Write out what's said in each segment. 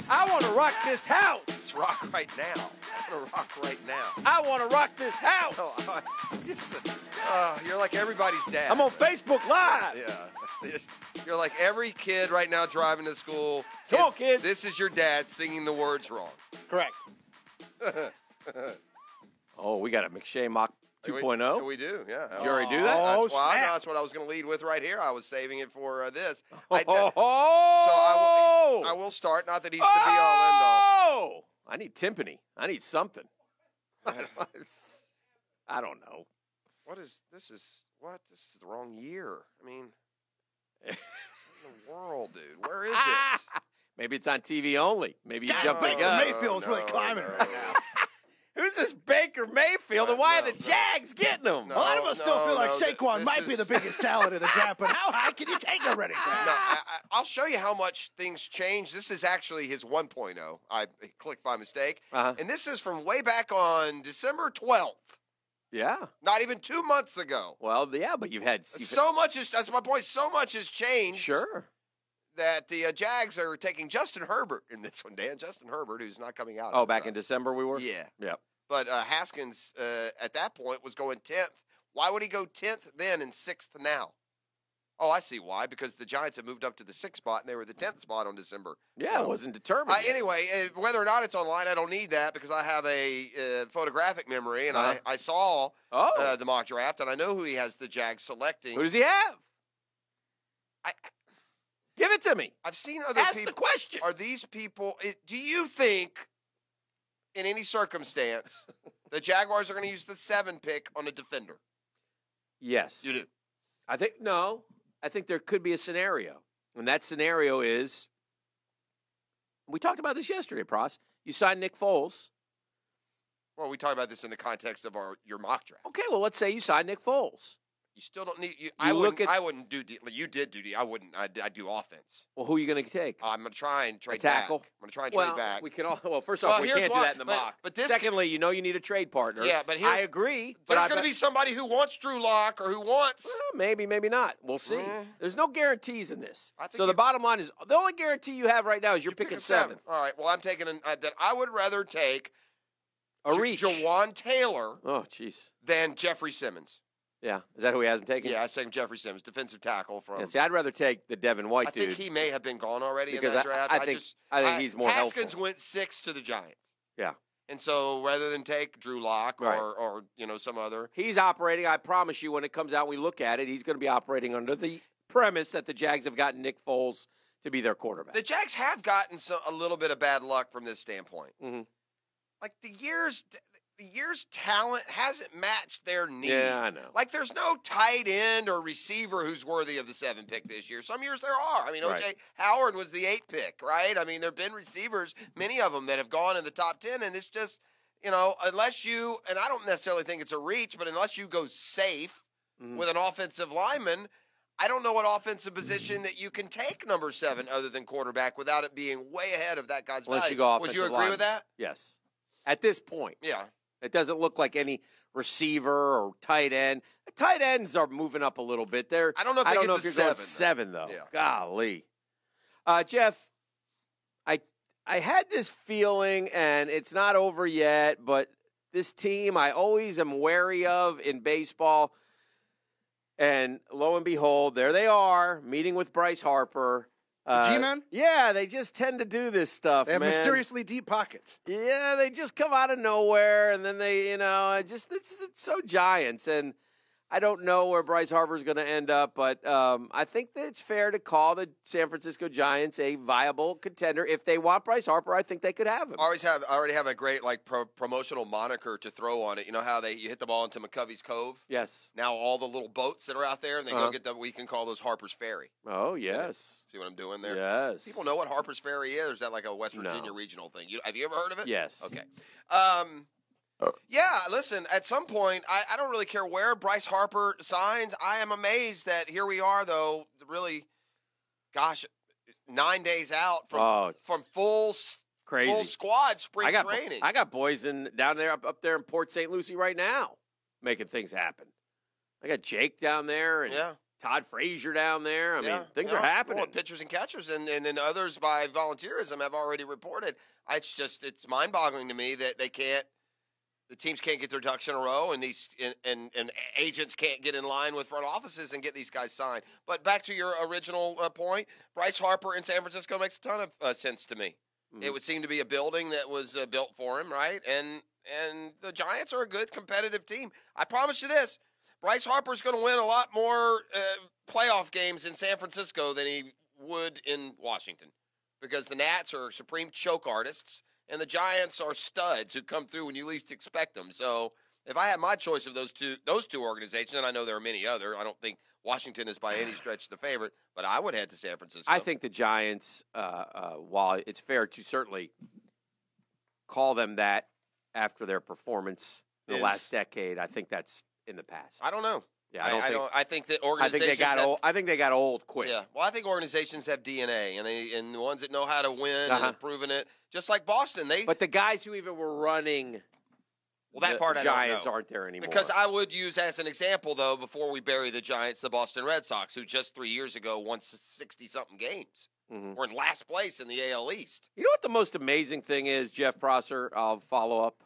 I want to rock this house. Let's rock right now. I want to rock right now. I want to rock this house. You're like everybody's dad. I'm on Facebook Live. Yeah. You're like every kid right now driving to school. Come on, kids. This is your dad singing the words wrong. Correct. Oh, we got a McShay Mock 2.0. We do, yeah. Did you already do that? That's what I was going to lead with right here. I was saving it for this. So I will start. Not that he's the be-all, end-all. I need timpani. I need something. I don't know. This is the wrong year. I mean, what in the world, dude? Where is it? Maybe it's on TV only. Maybe you jump the gun. Mayfield's really climbing right now. Who's this Baker Mayfield, and why are the Jags getting him? A lot of us still feel like Saquon might be the biggest talent in the draft, but how high can you take him already? I'll show you how much things change. This is actually his 1.0. I clicked by mistake. And this is from way back on December 12th. Yeah. Not even 2 months ago. Well, yeah, but so much that's my point. So much has changed. Sure. That the Jags are taking Justin Herbert in this one, Dan. Justin Herbert, who's not coming out. Oh, back in December we were? Yeah. Yep. But Haskins, at that point, was going 10th. Why would he go 10th then and 6th now? Oh, I see why. Because the Giants have moved up to the 6th spot, and they were the 10th spot on December. Yeah, it wasn't determined. Anyway, whether or not it's online, I don't need that because I have a photographic memory, and I saw the mock draft, and I know who he has the Jags selecting. Who does he have? Give it to me. I've seen other people. Ask the question. Are these people – do you think – in any circumstance, the Jaguars are going to use the 7 pick on a defender? Yes. You do? I think there could be a scenario. And that scenario is, we talked about this yesterday, Pross. You signed Nick Foles. Well, we talked about this in the context of your mock draft. Okay, well, let's say you signed Nick Foles. You still don't need. I wouldn't do. You did do. I wouldn't. I'd do offense. Well, who are you going to take? I'm going to try and trade tackle. Back. I'm going to try and trade back. We can all. Well, first off, we can't do that in the mock. But secondly, you need a trade partner. Yeah, but I agree. There's going to be somebody who wants Drew Lock or who wants. Well, maybe not. We'll see. There's no guarantees in this. So the bottom line is the only guarantee you have right now is you're picking 7th. All right. Well, I'm taking that. I would rather take a reach Jawan Taylor. Oh, jeez. Than Jeffrey Simmons. Yeah, is that who he has him taking? Yeah, I say Jeffrey Simmons, defensive tackle from. Yeah, see, I'd rather take the Devin White dude. I think he may have been gone already because in that draft. I think he's more helpful. Haskins went 6 to the Giants. Yeah, and so rather than take Drew Lock or some other, he's operating. I promise you, when it comes out, we look at it. He's going to be operating under the premise that the Jags have gotten Nick Foles to be their quarterback. The Jags have gotten a little bit of bad luck from this standpoint. Mm-hmm. Like the year's talent hasn't matched their needs. Yeah, I know. Like there's no tight end or receiver who's worthy of the 7 pick this year. Some years there are. I mean, O.J. Howard was the 8 pick, right? I mean, there have been receivers, many of them, that have gone in the top 10, and it's just, unless you, and I don't necessarily think it's a reach, but unless you go safe with an offensive lineman, I don't know what offensive position that you can take number 7 other than quarterback without it being way ahead of that guy's value. You go offensive Would you agree with that? Yes. At this point. Yeah. It doesn't look like any receiver or tight end. The tight ends are moving up a little bit. I don't know if you're going 7 though. Yeah. Golly, Jeff, I had this feeling, and it's not over yet. But this team, I always am wary of in baseball. And lo and behold, there they are meeting with Bryce Harper. G-Men? Yeah, they just tend to do this stuff, They have mysteriously deep pockets. Yeah, they just come out of nowhere, and then they, it's so Giants. And I don't know where Bryce Harper's going to end up, but I think that it's fair to call the San Francisco Giants a viable contender. If they want Bryce Harper, I think they could have him. I already have a great promotional moniker to throw on it. You know how you hit the ball into McCovey's Cove? Yes. Now all the little boats that are out there, and they go get them. We can call those Harper's Ferry. Oh, yes. See what I'm doing there? Yes. People know what Harper's Ferry is? Or is that like a West Virginia regional thing? Have you ever heard of it? Yes. Okay. Yeah, listen, at some point, I don't really care where Bryce Harper signs. I am amazed that here we are, though, really, 9 days out from full squad spring training. I got boys down there up there in Port St. Lucie right now making things happen. I got Jake down there, and Todd Frazier down there. I mean, things are happening. Well, pitchers and catchers, and then others by volunteerism have already reported. It's mind-boggling to me that the teams can't get their ducks in a row, and and agents can't get in line with front offices and get these guys signed. But back to your original point, Bryce Harper in San Francisco makes a ton of sense to me. Mm-hmm. It would seem to be a building that was built for him, right? And the Giants are a good competitive team. I promise you this. Bryce Harper's going to win a lot more playoff games in San Francisco than he would in Washington, because the Nats are supreme choke artists and the Giants are studs who come through when you least expect them. So if I had my choice of those two organizations, and I know there are many other, I don't think Washington is by any stretch the favorite, but I would head to San Francisco. I think the Giants, while it's fair to certainly call them that after their performance in the last decade, I think that's in the past. I don't know. Yeah, I think that organizations I think they got old quick. Yeah. Well, I think organizations have DNA, and the ones that know how to win and have proven it, just like Boston. But the guys who even were running that part Giants I don't know. aren't there anymore. Because I would use as an example, though, before we bury the Giants, the Boston Red Sox, who just 3 years ago won 60-something games. Mm-hmm. We're in last place in the AL East. You know what the most amazing thing is, Jeff Prosser? I'll follow up.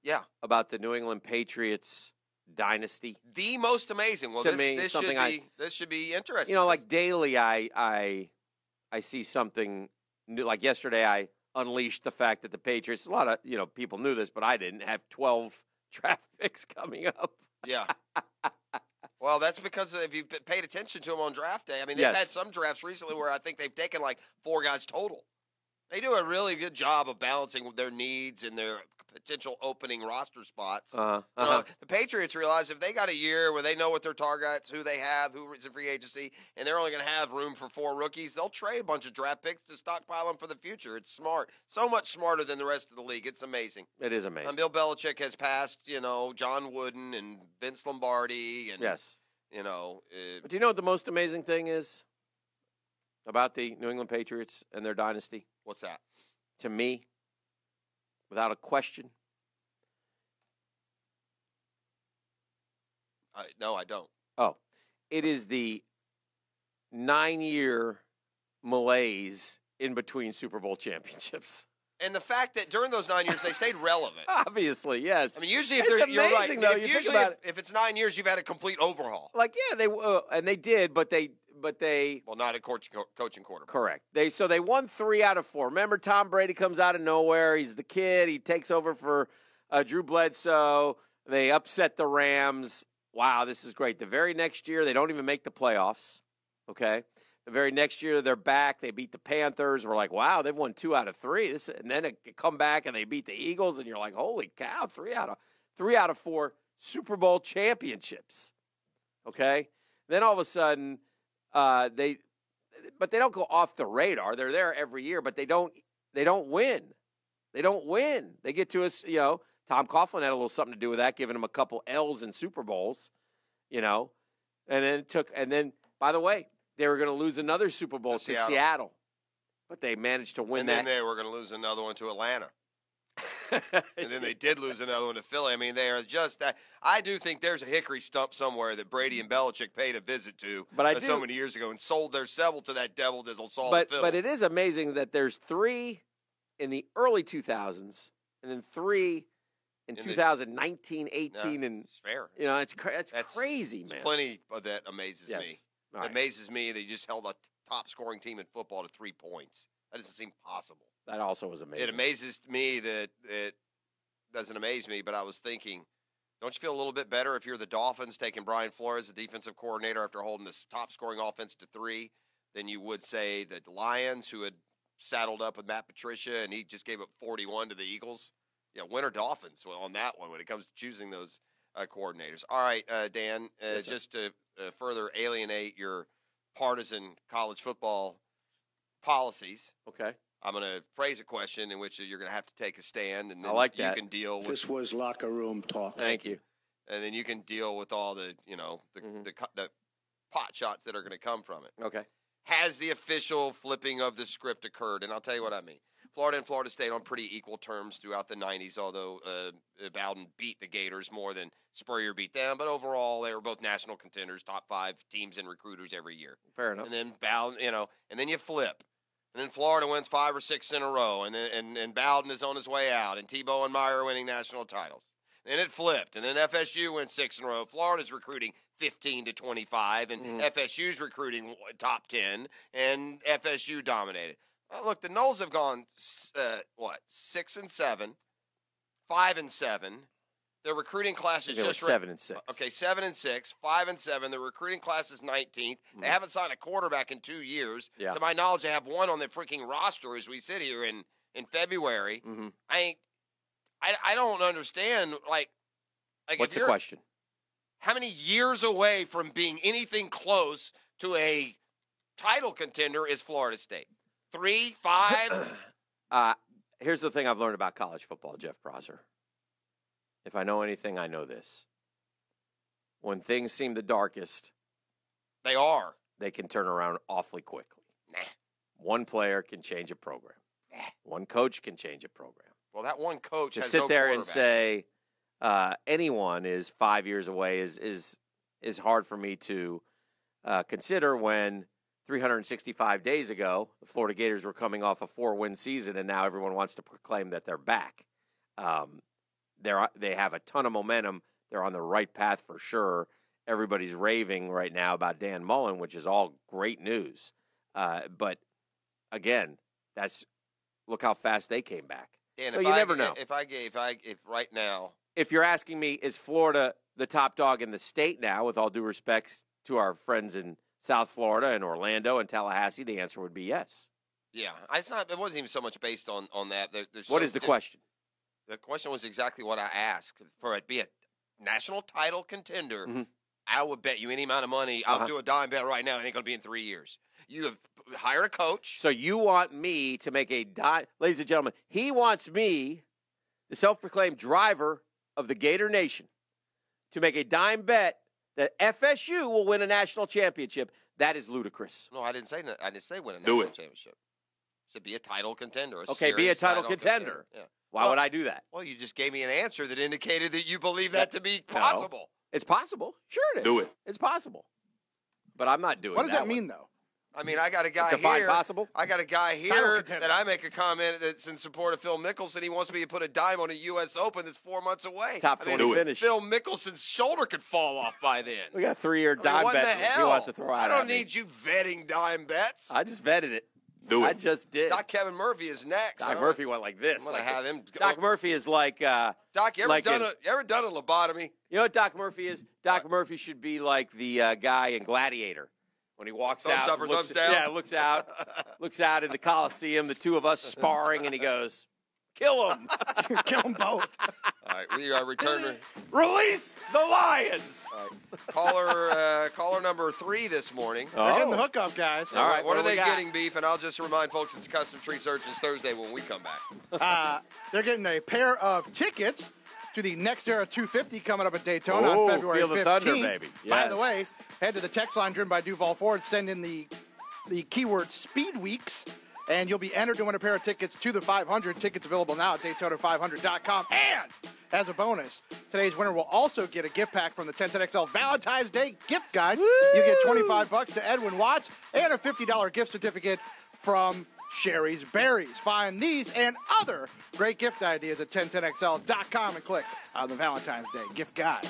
Yeah. About the New England Patriots dynasty. The most amazing. Well, this should be interesting. You know, like daily I see something new. Like yesterday I unleashed the fact that the Patriots, a lot of, people knew this, but I didn't, have 12 draft picks coming up. Yeah. Well, that's because if you've paid attention to them on draft day. I mean, they've had some drafts recently where I think they've taken like 4 guys total. They do a really good job of balancing their needs and their potential opening roster spots. The Patriots realize if they got a year where they know what their targets, who they have, who is in free agency, and they're only going to have room for 4 rookies, they'll trade a bunch of draft picks to stockpile them for the future. It's smart. So much smarter than the rest of the league. It's amazing. It is amazing. And Bill Belichick has passed, John Wooden and Vince Lombardi. And, yes. But do you know what the most amazing thing is about the New England Patriots and their dynasty? What's that? To me, without a question. No, I don't. Oh, it is the 9-year malaise in between Super Bowl championships. And the fact that during those 9 years they stayed relevant. Obviously, yes. I mean, usually you're right. If it's 9 years, you've had a complete overhaul. Like, yeah, they did, but they well, not a coaching quarterback. Correct. They won 3 out of 4. Remember, Tom Brady comes out of nowhere. He's the kid. He takes over for Drew Bledsoe. They upset the Rams. Wow, this is great. The very next year, they don't even make the playoffs. Okay. The very next year, they're back. They beat the Panthers. We're like, wow, they've won 2 out of 3. And then they come back and they beat the Eagles, and you're like, holy cow, 3 out of 4 Super Bowl championships. Okay. Then all of a sudden, they don't go off the radar. They're there every year, but they don't win. They don't win. They get to us, Tom Coughlin had a little something to do with that, giving them a couple L's in Super Bowls, and then by the way, they were going to lose another Super Bowl to Seattle, but they managed to win that. And then they were going to lose another one to Atlanta. And then they did lose another one to Philly. I mean, they are just that. I do think there's a hickory stump somewhere that Brady and Belichick paid a visit to so many years ago and sold their shovel to that devil that'll solve the fiddle. But it is amazing that there's 3 in the early 2000s and then 3 in 2019, 18, and it's fair. It's crazy, man. Plenty of that amazes me. Right. It amazes me that you just held a top scoring team in football to 3 points. That doesn't seem possible. That also was amazing. It amazes me that it doesn't amaze me, but I was thinking, don't you feel a little bit better if you're the Dolphins taking Brian Flores, the defensive coordinator, after holding this top scoring offense to 3 than you would say the Lions, who had saddled up with Matt Patricia and he just gave up 41 to the Eagles? Yeah, winner Dolphins on that one when it comes to choosing those coordinators. All right, Dan, just to further alienate your partisan college football policies. Okay. I'm going to phrase a question in which you're going to have to take a stand, and then you can deal with. This was locker room talk. Thank you. And then you can deal with all the the pot shots that are going to come from it. Okay. Has the official flipping of the script occurred? And I'll tell you what I mean. Florida and Florida State on pretty equal terms throughout the 90s, although Bowden beat the Gators more than Spurrier beat them. But overall, they were both national contenders, top 5 teams and recruiters every year. Fair enough. And then Bowden, and then you flip. And then Florida wins 5 or 6 in a row, and Bowden is on his way out, and Tebow and Meyer are winning national titles. Then it flipped, and then FSU wins 6 in a row. Florida's recruiting 15 to 25, and FSU's recruiting top 10, and FSU dominated. Look, the Noles have gone 6 and 7, 5 and 7. Their recruiting class is just 7 and 6. Okay, 7 and 6, 5 and 7. Their recruiting class is 19th. They haven't signed a quarterback in 2 years. Yeah. To my knowledge, they have one on the freaking roster as we sit here in February. I don't understand. Like what's the question? How many years away from being anything close to a title contender is Florida State? 3, 5? Here's the thing I've learned about college football, Jeff Prosser. If I know anything, I know this. When things seem the darkest, they can turn around awfully quickly. Nah. One player can change a program. Nah. One coach can change a program. Well, that one coach to has sit no there and quarterbacks. say anyone is 5 years away is hard for me to consider when 365 days ago the Florida Gators were coming off a 4-win season, and now everyone wants to proclaim that they're back. They have a ton of momentum. They're on the right path for sure. Everybody's raving right now about Dan Mullen, which is all great news. But again, look how fast they came back. Dan, so you never know. If right now, if you're asking me, is Florida the top dog in the state now, with all due respects to our friends in South Florida and Orlando and Tallahassee, the answer would be yes. Yeah, it wasn't even so much based on that. What is the question? The question was exactly what I asked. For it to be a national title contender, I would bet you any amount of money. I'll do a dime bet right now. It ain't going to be in 3 years. You have hired a coach. So you want me to make a dime. Ladies and gentlemen, he wants me, the self-proclaimed driver of the Gator Nation, to make a dime bet that FSU will win a national championship. That is ludicrous. No, I didn't say win a national championship. I said be a title contender. Okay, be a title contender. Yeah. Why would I do that? Well, you just gave me an answer that indicated that you believe that to be possible. No. It's possible. Sure it is. Do it. It's possible. But I'm not doing that. What does that mean, though? I mean, I got a guy Define here. possible? I got a guy here that I make a comment that's in support of Phil Mickelson. He wants me to put a dime on a U.S. Open that's 4 months away. Top 20 finish. Phil Mickelson's shoulder could fall off by then. We got a 3-year dime what bet the hell? he wants to throw out. I don't need you vetting dime bets. I just vetted it. Do it. I just did. Doc Kevin Murphy is next. Doc Murphy went like this. I'm going to have him go. Doc Murphy is like... Doc, you ever done a lobotomy? You know what Doc Murphy is? Doc Murphy should be like the guy in Gladiator. When he walks thumbs out, up or thumbs down? Yeah, looks out in the Coliseum, the two of us sparring, and he goes, "Kill him, Kill them both. All right, we are returning. Release the lions." All right. Caller number 3 this morning. They're getting the hookup, guys. All right, What are do we they got? getting, Beef? And I'll just remind folks it's Custom Tree Surgeons Thursday when we come back. They're getting a pair of tickets to the Next Era 250 coming up at Daytona Oh, on February feel the 15th. thunder, baby. By Yes. the way, head to the text line driven by Duval Ford. Send in the keyword Speed Weeks, and you'll be entered to win a pair of tickets to the 500. Tickets available now at Daytona500.com. And as a bonus, today's winner will also get a gift pack from the 1010XL Valentine's Day gift guide. You get $25 to Edwin Watts and a $50 gift certificate from Sherry's Berries. Find these and other great gift ideas at 1010XL.com and click on the Valentine's Day gift guide.